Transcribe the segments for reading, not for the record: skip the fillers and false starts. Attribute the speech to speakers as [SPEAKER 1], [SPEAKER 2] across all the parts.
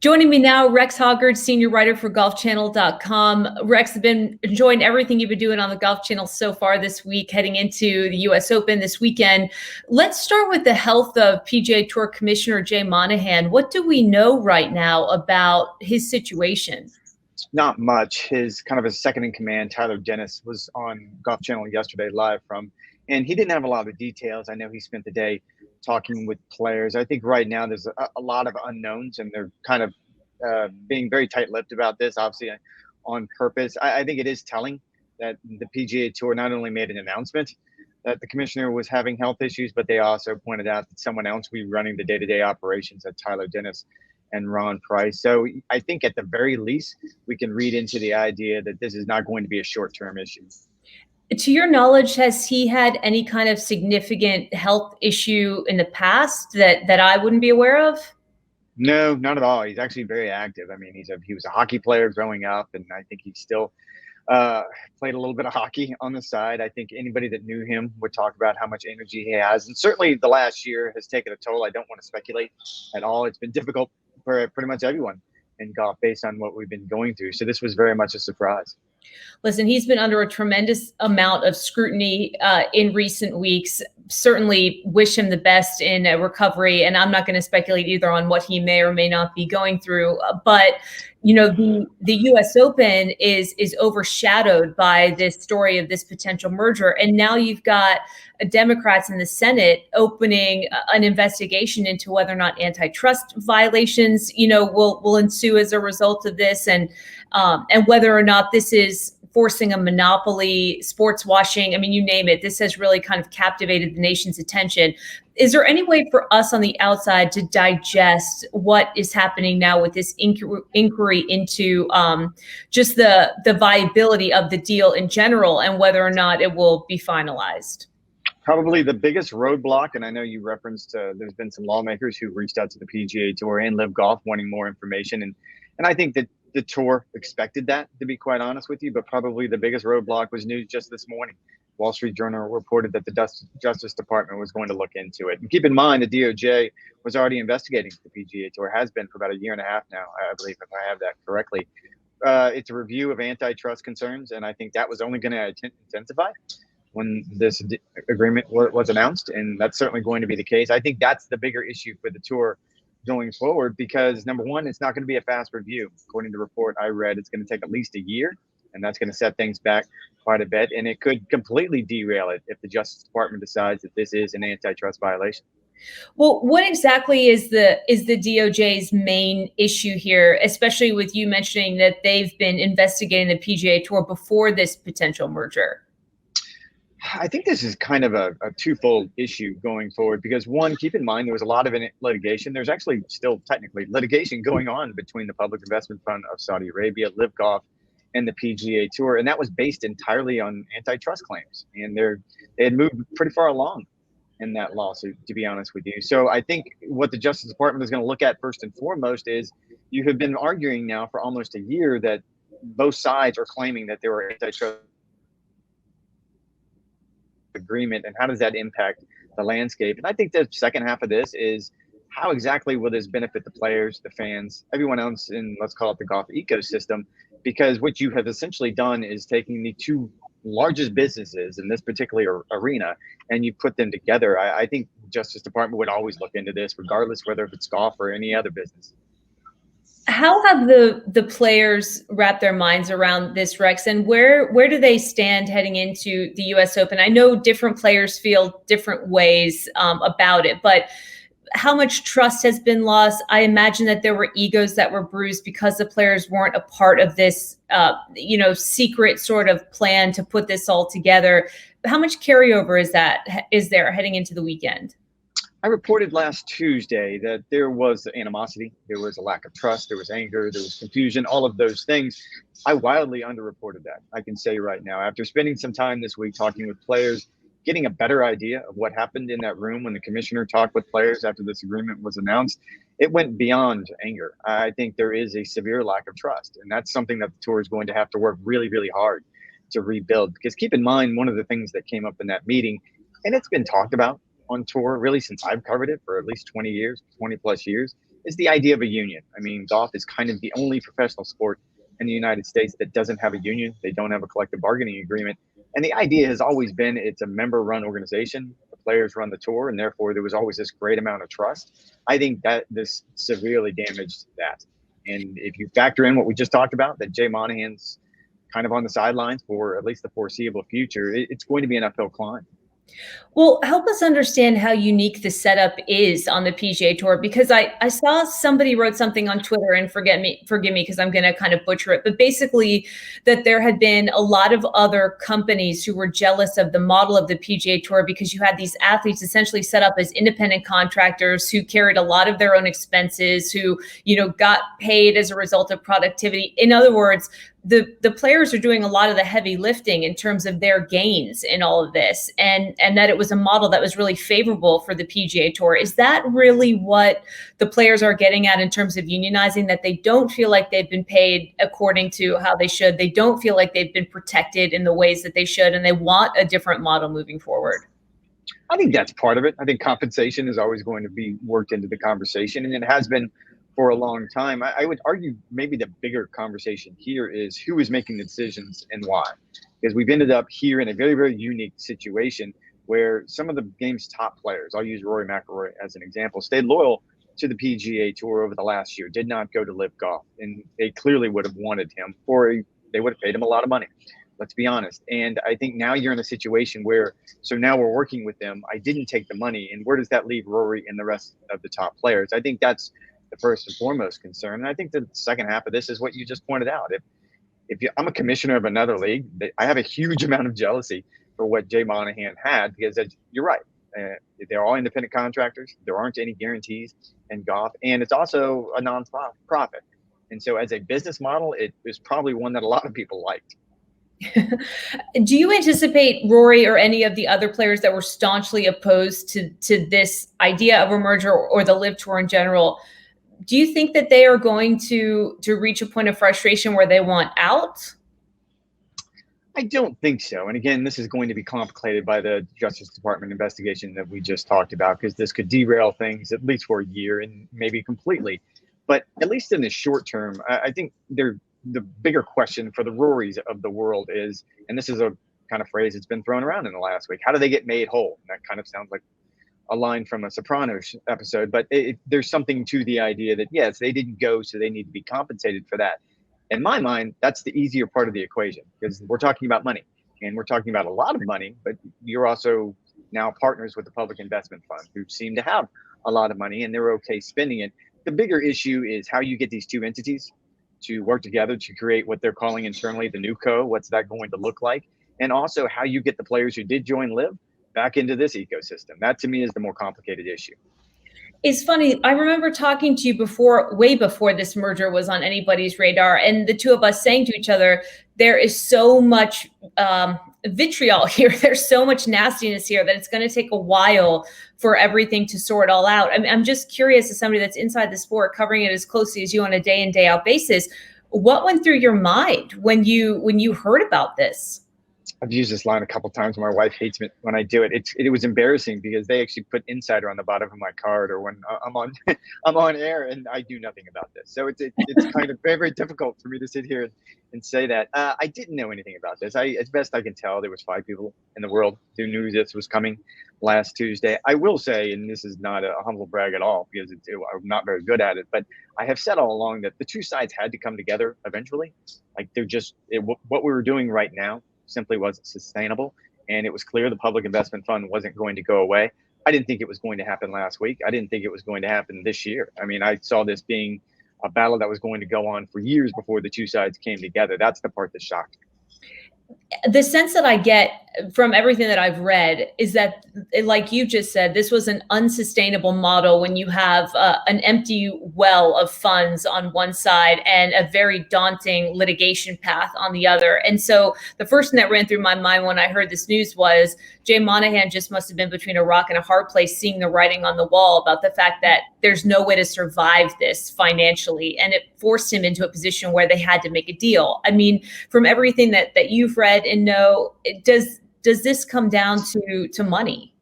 [SPEAKER 1] Joining me now, Rex Hoggard, senior writer for golfchannel.com. Rex, I've been enjoying everything you've been doing on the Golf Channel so far this week, heading into the U.S. Open this weekend. Let's start with the health of PGA Tour Commissioner Jay Monahan. What do we know right now about his situation?
[SPEAKER 2] Not much. His second in command, Tyler Dennis, was on Golf Channel yesterday live and he didn't have a lot of details. I know he spent the day talking with players. I think right now there's a lot of unknowns, and they're being very tight-lipped about this, obviously on purpose. I think it is telling that the PGA Tour not only made an announcement that the commissioner was having health issues, but they also pointed out that someone else will be running the day-to-day operations at Tyler Dennis and Ron Price. So I think at the very least, we can read into the idea that this is not going to be a short-term issue.
[SPEAKER 1] To your knowledge, has he had any kind of significant health issue in the past that I wouldn't be aware of?
[SPEAKER 2] No, not at all. He's actually very active. I mean, he was a hockey player growing up, and I think he still played a little bit of hockey on the side. I think anybody that knew him would talk about how much energy he has, and certainly the last year has taken a toll. I don't want to speculate at all. It's been difficult for pretty much everyone in golf based on what we've been going through. So this was very much a surprise.
[SPEAKER 1] Listen, he's been under a tremendous amount of scrutiny in recent weeks. Certainly wish him the best in recovery. And I'm not going to speculate either on what he may or may not be going through. But, you know, the U.S. Open is overshadowed by this story of this potential merger. And now you've got Democrats in the Senate opening an investigation into whether or not antitrust violations, will ensue as a result of this, and whether or not this is forcing a monopoly, sports washing. I mean, you name it. This has really kind of captivated the nation's attention. Is there any way for us on the outside to digest what is happening now with this inquiry into just the viability of the deal in general and whether or not it will be finalized?
[SPEAKER 2] Probably the biggest roadblock, and I know you referenced there's been some lawmakers who reached out to the PGA Tour and LIV Golf wanting more information, and I think that the tour expected that, to be quite honest with you, but probably the biggest roadblock was news just this morning. Wall Street Journal reported that the Justice Department was going to look into it. And keep in mind, the DOJ was already investigating the PGA Tour, has been for about a year and a half now, I believe, if I have that correctly. It's a review of antitrust concerns, and I think that was only going to intensify when this agreement was announced, and that's certainly going to be the case. I think that's the bigger issue for the tour going forward, because number one, it's not going to be a fast review. According to the report I read, it's going to take at least a year, and that's going to set things back quite a bit, and it could completely derail it if the Justice Department decides that this is an antitrust violation.
[SPEAKER 1] Well, what exactly is the DOJ's main issue here, especially with you mentioning that they've been investigating the PGA Tour before this potential merger?
[SPEAKER 2] I think this is kind of a twofold issue going forward, because one, keep in mind, there was a lot of litigation. There's actually still technically litigation going on between the Public Investment Fund of Saudi Arabia, LIV Golf, and the PGA Tour. And that was based entirely on antitrust claims. And they had moved pretty far along in that lawsuit, to be honest with you. So I think what the Justice Department is going to look at first and foremost is, you have been arguing now for almost a year that both sides are claiming that there were antitrust agreement, and how does that impact the landscape? And I think the second half of this is, how exactly will this benefit the players, the fans, everyone else in, let's call it, the golf ecosystem? Because what you have essentially done is taking the two largest businesses in this particular arena and you put them together. I think the Justice Department would always look into this, regardless whether it's golf or any other business.
[SPEAKER 1] How have the players wrapped their minds around this, Rex, and where do they stand heading into the U.S. Open? I know different players feel different ways about it, but how much trust has been lost? I imagine that there were egos that were bruised because the players weren't a part of this, secret sort of plan to put this all together. How much carryover is there heading into the weekend?
[SPEAKER 2] I reported last Tuesday that there was animosity, there was a lack of trust, there was anger, there was confusion, all of those things. I wildly underreported that, I can say right now. After spending some time this week talking with players, getting a better idea of what happened in that room when the commissioner talked with players after this agreement was announced, it went beyond anger. I think there is a severe lack of trust, and that's something that the tour is going to have to work really, really hard to rebuild. Because keep in mind, one of the things that came up in that meeting, and it's been talked about on tour really since I've covered it for at least 20 plus years, is the idea of a union. I mean, golf is kind of the only professional sport in the United States that doesn't have a union. They don't have a collective bargaining agreement. And the idea has always been it's a member-run organization. The players run the tour, and therefore there was always this great amount of trust. I think that this severely damaged that. And if you factor in what we just talked about, that Jay Monahan's kind of on the sidelines for at least the foreseeable future, it's going to be an uphill climb.
[SPEAKER 1] Well, help us understand how unique the setup is on the PGA Tour, because I saw somebody wrote something on Twitter, and forgive me because I'm going to kind of butcher it, but basically that there had been a lot of other companies who were jealous of the model of the PGA Tour because you had these athletes essentially set up as independent contractors who carried a lot of their own expenses, who, you know, got paid as a result of productivity. In other words, the players are doing a lot of the heavy lifting in terms of their gains in all of this, and that it was a model that was really favorable for the PGA Tour. Is that really what the players are getting at in terms of unionizing, that they don't feel like they've been paid according to how they should? They don't feel like they've been protected in the ways that they should, and they want a different model moving forward?
[SPEAKER 2] I think that's part of it. I think compensation is always going to be worked into the conversation, and it has been for a long time. I would argue maybe the bigger conversation here is who is making the decisions and why. Because we've ended up here in a very, very unique situation where some of the game's top players, I'll use Rory McIlroy as an example, stayed loyal to the PGA Tour over the last year, did not go to LIV Golf. And they clearly would have wanted him they would have paid him a lot of money. Let's be honest. And I think now you're in a situation where, so now we're working with them. I didn't take the money. And where does that leave Rory and the rest of the top players? I think that's the first and foremost concern. And I think the second half of this is what you just pointed out. I'm a commissioner of another league, I have a huge amount of jealousy for what Jay Monahan had, because you're right. They're all independent contractors. There aren't any guarantees in golf. And it's also a non-profit. And so as a business model, it is probably one that a lot of people liked.
[SPEAKER 1] Do you anticipate Rory or any of the other players that were staunchly opposed to this idea of a merger, or the LIV Tour in general, do you think that they are going to reach a point of frustration where they want out?
[SPEAKER 2] I don't think so. And again, this is going to be complicated by the Justice Department investigation that we just talked about, because this could derail things at least for a year and maybe completely. But at least in the short term, I think the bigger question for the Rorys of the world is, and this is a kind of phrase that's been thrown around in the last week, how do they get made whole? And that kind of sounds like a line from a Sopranos episode, but there's something to the idea that, yes, they didn't go, so they need to be compensated for that. In my mind, that's the easier part of the equation, because we're talking about money, and we're talking about a lot of money, but you're also now partners with the Public Investment Fund, who seem to have a lot of money and they're okay spending it. The bigger issue is how you get these two entities to work together to create what they're calling internally the new co. What's that going to look like? And also how you get the players who did join LIV back into this ecosystem. That to me is the more complicated issue.
[SPEAKER 1] It's funny. I remember talking to you before, way before this merger was on anybody's radar, and the two of us saying to each other, there is so much vitriol here. There's so much nastiness here that it's going to take a while for everything to sort all out. I'm just curious, as somebody that's inside the sport, covering it as closely as you on a day in, day out basis, what went through your mind when you heard about this?
[SPEAKER 2] I've used this line a couple of times. My wife hates me when I do it. It was embarrassing because they actually put insider on the bottom of my card, or when I'm on air, and I do nothing about this. So it's kind of very, very difficult for me to sit here and say that. I didn't know anything about this. As best I can tell, there was 5 people in the world who knew this was coming last Tuesday. I will say, and this is not a humble brag at all, because I'm not very good at it, but I have said all along that the two sides had to come together eventually. Like what we were doing right now simply wasn't sustainable, and it was clear the Public Investment Fund wasn't going to go away. I didn't think it was going to happen last week. I didn't think it was going to happen this year. I mean, I saw this being a battle that was going to go on for years before the two sides came together. That's the part that shocked me.
[SPEAKER 1] The sense that I get from everything that I've read is that, like you just said, this was an unsustainable model when you have an empty well of funds on one side and a very daunting litigation path on the other. And so the first thing that ran through my mind when I heard this news was Jay Monahan just must have been between a rock and a hard place, seeing the writing on the wall about the fact that there's no way to survive this financially. And it forced him into a position where they had to make a deal. I mean, from everything that you've read and know, does this come down to money?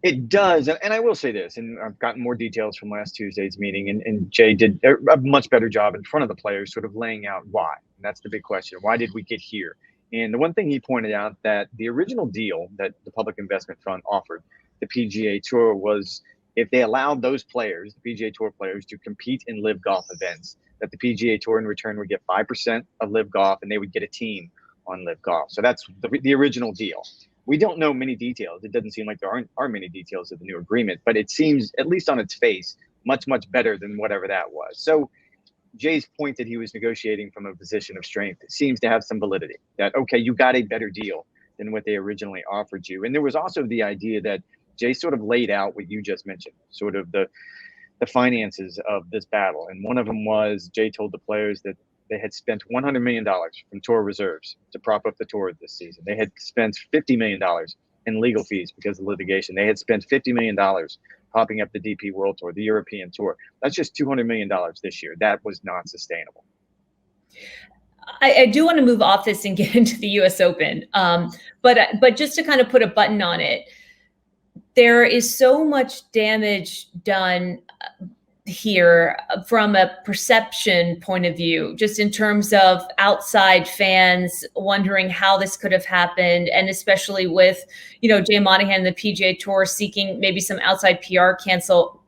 [SPEAKER 2] It does, and I will say this, and I've gotten more details from last Tuesday's meeting, and Jay did a much better job in front of the players, sort of laying out why. And that's the big question: why did we get here? And the one thing he pointed out that the original deal that the Public Investment Fund offered the PGA Tour was if they allowed those players, the PGA Tour players, to compete in LIV Golf events, that the PGA Tour in return would get 5% of LIV Golf, and they would get a team on LIV Golf. So that's the original deal. We don't know many details. It doesn't seem like there are many details of the new agreement, but it seems, at least on its face, much, much better than whatever that was. So Jay's point that he was negotiating from a position of strength seems to have some validity, that, okay, you got a better deal than what they originally offered you. And there was also the idea that Jay sort of laid out what you just mentioned, sort of the finances of this battle. And one of them was Jay told the players that they had spent $100 million from tour reserves to prop up the tour this season. They had spent $50 million in legal fees because of litigation. They had spent $50 million propping up the DP World Tour, the European Tour. That's just $200 million this year. That was not sustainable.
[SPEAKER 1] I do want to move off this and get into the U.S. Open, but just to kind of put a button on it, there is so much damage done here from a perception point of view, just in terms of outside fans wondering how this could have happened. And especially with, Jay Monahan and the PGA Tour seeking maybe some outside PR counsel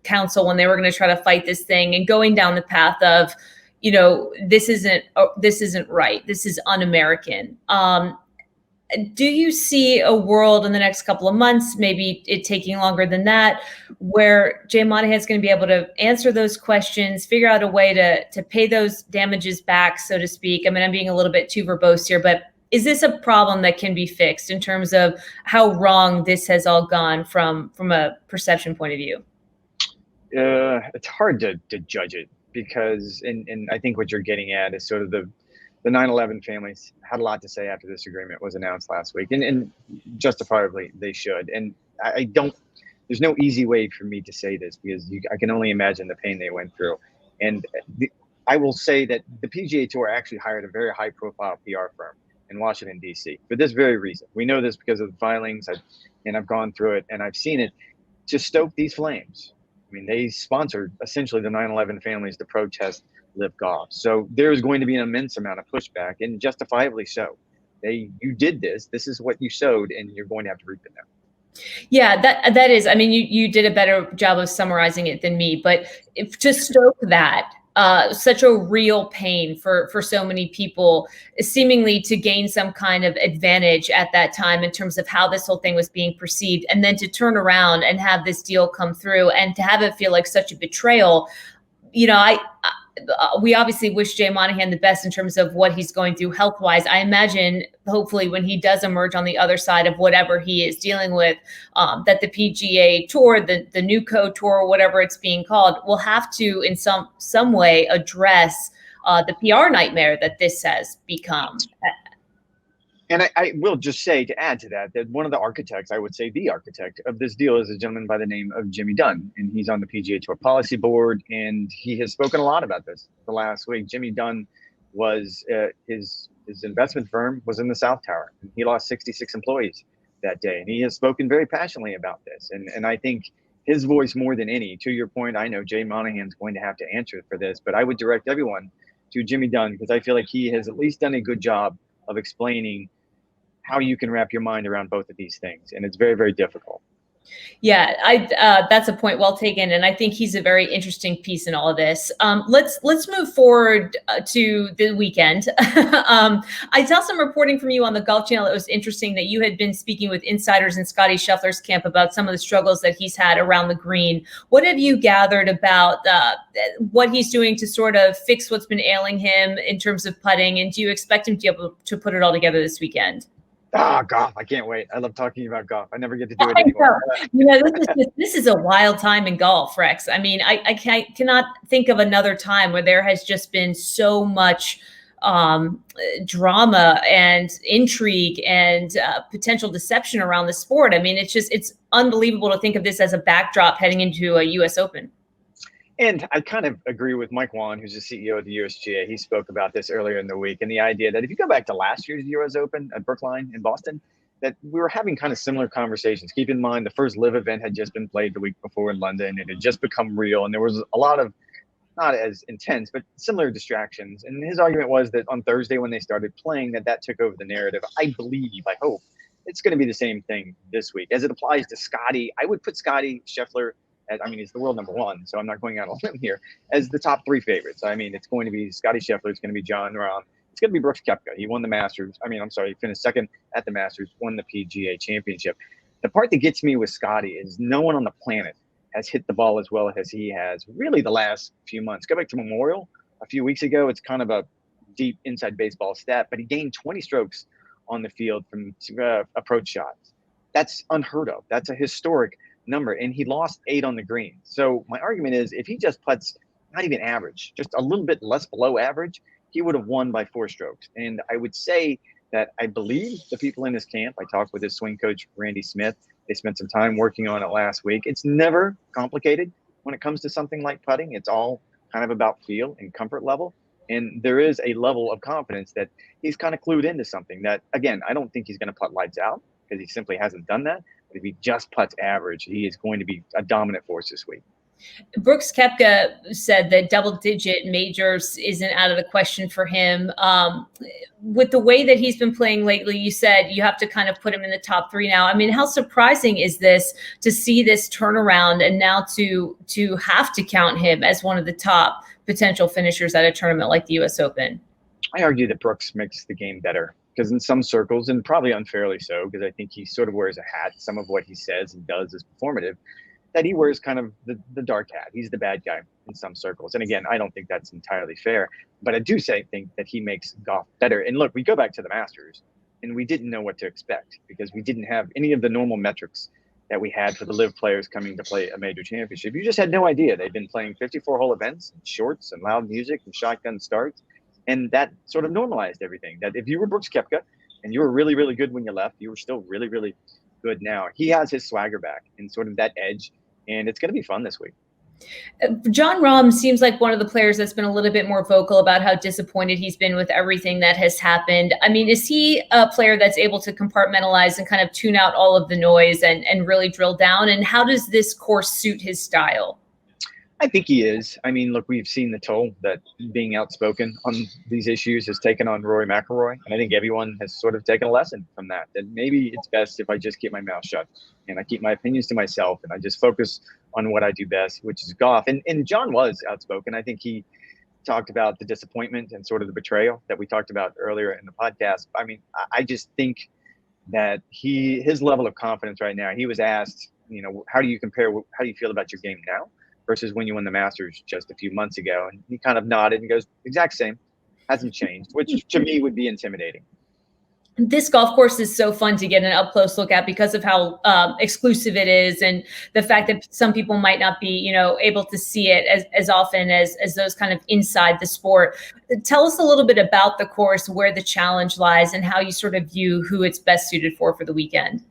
[SPEAKER 1] when they were going to try to fight this thing and going down the path of, this isn't right. This is un-American. Do you see a world in the next couple of months, maybe it taking longer than that, where Jay Monahan is going to be able to answer those questions, figure out a way to pay those damages back, so to speak? I mean, I'm being a little bit too verbose here, but is this a problem that can be fixed in terms of how wrong this has all gone from a perception point of view?
[SPEAKER 2] It's hard to judge it because, and I think what you're getting at is sort of the 9/11 families had a lot to say after this agreement was announced last week, and justifiably they should. And there's no easy way for me to say this because I can only imagine the pain they went through. And I will say that the PGA Tour actually hired a very high profile PR firm in Washington, D.C. for this very reason. We know this because of the filings, and I've gone through it and I've seen it, to stoke these flames. I mean, they sponsored essentially the 9/11 families to protest LIV Golf. So there's going to be an immense amount of pushback, and justifiably so. You did this. This is what you sowed, and you're going to have to reap it now.
[SPEAKER 1] Yeah, that is. I mean, you did a better job of summarizing it than me. But to stoke that, such a real pain for so many people, seemingly to gain some kind of advantage at that time in terms of how this whole thing was being perceived, and then to turn around and have this deal come through and to have it feel like such a betrayal. We obviously wish Jay Monahan the best in terms of what he's going through health-wise. I imagine, hopefully, when he does emerge on the other side of whatever he is dealing with, that the PGA Tour, the NewCo Tour, whatever it's being called, will have to, in some way, address the PR nightmare that this has become.
[SPEAKER 2] And I will just say, to add to that one of the architects, I would say the architect of this deal, is a gentleman by the name of Jimmy Dunn. And he's on the PGA Tour Policy Board, and he has spoken a lot about this the last week. Jimmy Dunn was, his investment firm was in the South Tower. And he lost 66 employees that day. And he has spoken very passionately about this. And I think his voice, more than any, to your point, I know Jay Monahan's going to have to answer for this, but I would direct everyone to Jimmy Dunn, because I feel like he has at least done a good job of explaining how you can wrap your mind around both of these things. And it's very, very difficult.
[SPEAKER 1] Yeah, that's a point well taken. And I think he's a very interesting piece in all of this. Let's move forward to the weekend. I saw some reporting from you on the Golf Channel. It was interesting that you had been speaking with insiders in Scottie Scheffler's camp about some of the struggles that he's had around the green. What have you gathered about what he's doing to sort of fix what's been ailing him in terms of putting? And do you expect him to be able to put it all together this weekend?
[SPEAKER 2] Golf. I can't wait. I love talking about golf. I never get to do it anymore.
[SPEAKER 1] This is a wild time in golf, Rex. I mean, I cannot think of another time where there has just been so much drama and intrigue and potential deception around the sport. I mean, it's unbelievable to think of this as a backdrop heading into a U.S. Open.
[SPEAKER 2] And I kind of agree with Mike Whan, who's the CEO of the USGA. He spoke about this earlier in the week, and the idea that if you go back to last year's US Open at Brookline in Boston, that we were having kind of similar conversations. Keep in mind, the first LIV event had just been played the week before in London. It had just become real, and there was a lot of, not as intense, but similar distractions. And his argument was that on Thursday when they started playing, that took over the narrative. I believe, I hope, it's going to be the same thing this week. As it applies to Scotty, I would put Scotty Scheffler as, I mean, he's the world number one, so I'm not going out on a limb here, as the top three favorites. I mean, it's going to be Scotty Scheffler, it's going to be John Rahm, it's going to be Brooks Koepka. He won the Masters. He finished second at the Masters, won the PGA Championship. The part that gets me with Scotty is no one on the planet has hit the ball as well as he has really the last few months. Go back to Memorial a few weeks ago. It's kind of a deep inside baseball stat, but he gained 20 strokes on the field from approach shots. That's unheard of. That's a historic number, and he lost 8 on the green. So my argument is, if he just putts not even average, just a little bit less below average, he would have won by 4 strokes. And I would say that I believe the people in his camp. I talked with his swing coach, Randy Smith. They spent some time working on it last week. It's never complicated when it comes to something like putting. It's all kind of about feel and comfort level. And there is a level of confidence that he's kind of clued into something that, again, I don't think he's going to putt lights out because he simply hasn't done that. But if he just putts average, he is going to be a dominant force this week.
[SPEAKER 1] Brooks Koepka said that double-digit majors isn't out of the question for him. With the way that he's been playing lately, you said you have to kind of put him in the top 3 now. I mean, how surprising is this to see this turnaround and now to have to count him as one of the top potential finishers at a tournament like the U.S. Open?
[SPEAKER 2] I argue that Brooks makes the game better because in some circles, and probably unfairly so, because I think he sort of wears a hat. Some of what he says and does is performative. That he wears kind of the dark hat. He's the bad guy in some circles. And again, I don't think that's entirely fair, but I do think that he makes golf better. And look, we go back to the Masters and we didn't know what to expect because we didn't have any of the normal metrics that we had for the LIV players coming to play a major championship. You just had no idea. They've been playing 54-hole events, and shorts and loud music and shotgun starts. And that sort of normalized everything. That if you were Brooks Koepka and you were really, really good when you left, you were still really, really good now. He has his swagger back and sort of that edge. And it's going to be fun this week.
[SPEAKER 1] John Rahm seems like one of the players that's been a little bit more vocal about how disappointed he's been with everything that has happened. I mean, is he a player that's able to compartmentalize and kind of tune out all of the noise and really drill down? And how does this course suit his style?
[SPEAKER 2] I think he is. I mean, look, we've seen the toll that being outspoken on these issues has taken on Rory McIlroy. And I think everyone has sort of taken a lesson from that maybe it's best if I just keep my mouth shut and I keep my opinions to myself and I just focus on what I do best, which is golf. And John was outspoken. I think he talked about the disappointment and sort of the betrayal that we talked about earlier in the podcast. I mean, I just think that his level of confidence right now, he was asked, how do you feel about your game now versus when you won the Masters just a few months ago? And he kind of nodded and goes, exact same, hasn't changed, which to me would be intimidating.
[SPEAKER 1] This golf course is so fun to get an up close look at because of how exclusive it is, and the fact that some people might not be, able to see it as often as those kind of inside the sport. Tell us a little bit about the course, where the challenge lies, and how you sort of view who it's best suited for the weekend.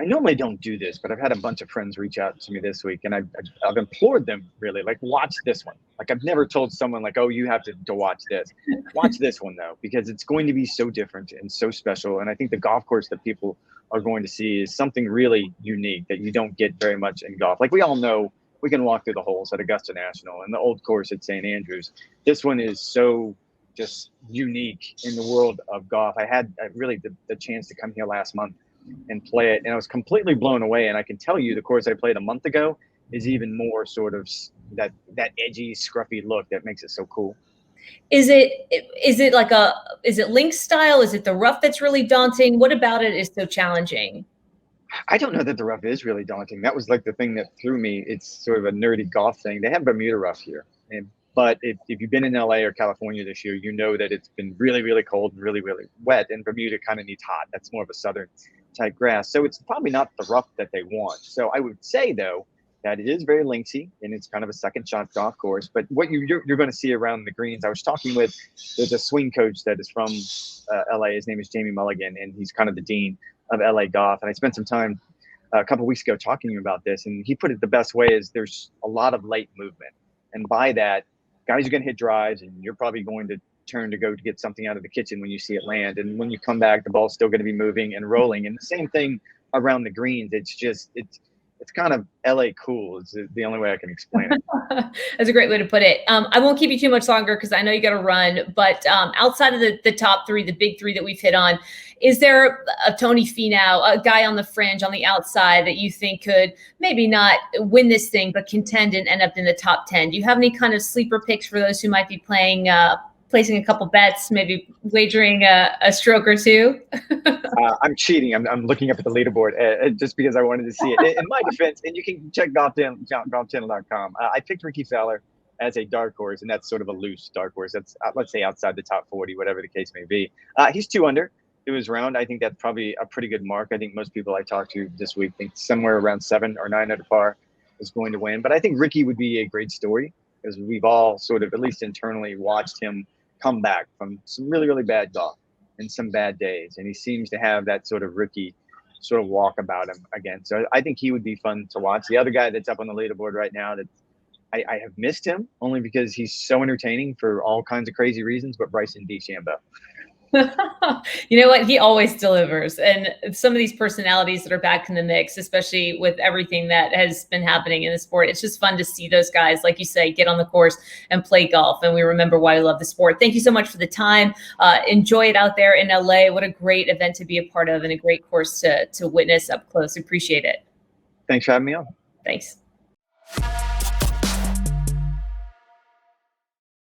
[SPEAKER 2] I normally don't do this, but I've had a bunch of friends reach out to me this week, and I've implored them really, like, watch this one. Like, I've never told someone like, oh, you have to watch this. Watch this one though, because it's going to be so different and so special. And I think the golf course that people are going to see is something really unique that you don't get very much in golf. Like, we all know we can walk through the holes at Augusta National and the old course at St. Andrews. This one is so just unique in the world of golf. I had really the chance to come here last month and play it, and I was completely blown away. And I can tell you the course I played a month ago is even more sort of that edgy, scruffy look that makes it so cool.
[SPEAKER 1] Is it link style? Is it the rough that's really daunting? What about it is so challenging?
[SPEAKER 2] I don't know that the rough is really daunting. That was like the thing that threw me. It's sort of a nerdy golf thing. They have Bermuda rough here. But if you've been in LA or California this year, you know that it's been really, really cold and really, really wet, and Bermuda kind of needs hot. That's more of a southern type grass. So it's probably not the rough that they want. So I would say, though, that it is very linksy, and it's kind of a second shot golf course. But what you're going to see around the greens, I was talking with, there's a swing coach that is from LA. His name is Jamie Mulligan, and he's kind of the dean of LA Golf. And I spent some time a couple of weeks ago talking to him about this, and he put it the best way is there's a lot of late movement. And by that, guys are going to hit drives, and you're probably going to turn to go to get something out of the kitchen when you see it land. And when you come back, the ball's still going to be moving and rolling. And the same thing around the greens. It's kind of LA cool. It's the only way I can explain it.
[SPEAKER 1] That's a great way to put it. I won't keep you too much longer because I know you got to run, but outside of the top three, the big three that we've hit on, is there a Tony Finau, a guy on the fringe on the outside that you think could maybe not win this thing, but contend and end up in the top 10? Do you have any kind of sleeper picks for those who might be playing, placing a couple bets, maybe wagering a stroke or two?
[SPEAKER 2] I'm cheating. I'm looking up at the leaderboard just because I wanted to see it. In my defense, and you can check golfchannel.com. I picked Ricky Fowler as a dark horse, and that's sort of a loose dark horse. That's let's say outside the top 40, whatever the case may be. He's 2 under through his round. I think that's probably a pretty good mark. I think most people I talked to this week think somewhere around 7 or 9 under par is going to win. But I think Ricky would be a great story because we've all sort of, at least internally, watched him come back from some really, really bad golf and some bad days. And he seems to have that sort of rookie sort of walk about him again. So I think he would be fun to watch. The other guy that's up on the leaderboard right now that I have missed him only because he's so entertaining for all kinds of crazy reasons, but Bryson DeChambeau.
[SPEAKER 1] You know what? He always delivers. And some of these personalities that are back in the mix, especially with everything that has been happening in the sport, it's just fun to see those guys, like you say, get on the course and play golf. And we remember why we love the sport. Thank you so much for the time. Enjoy it out there in LA. What a great event to be a part of and a great course to witness up close. Appreciate it.
[SPEAKER 2] Thanks for having me on.
[SPEAKER 1] Thanks.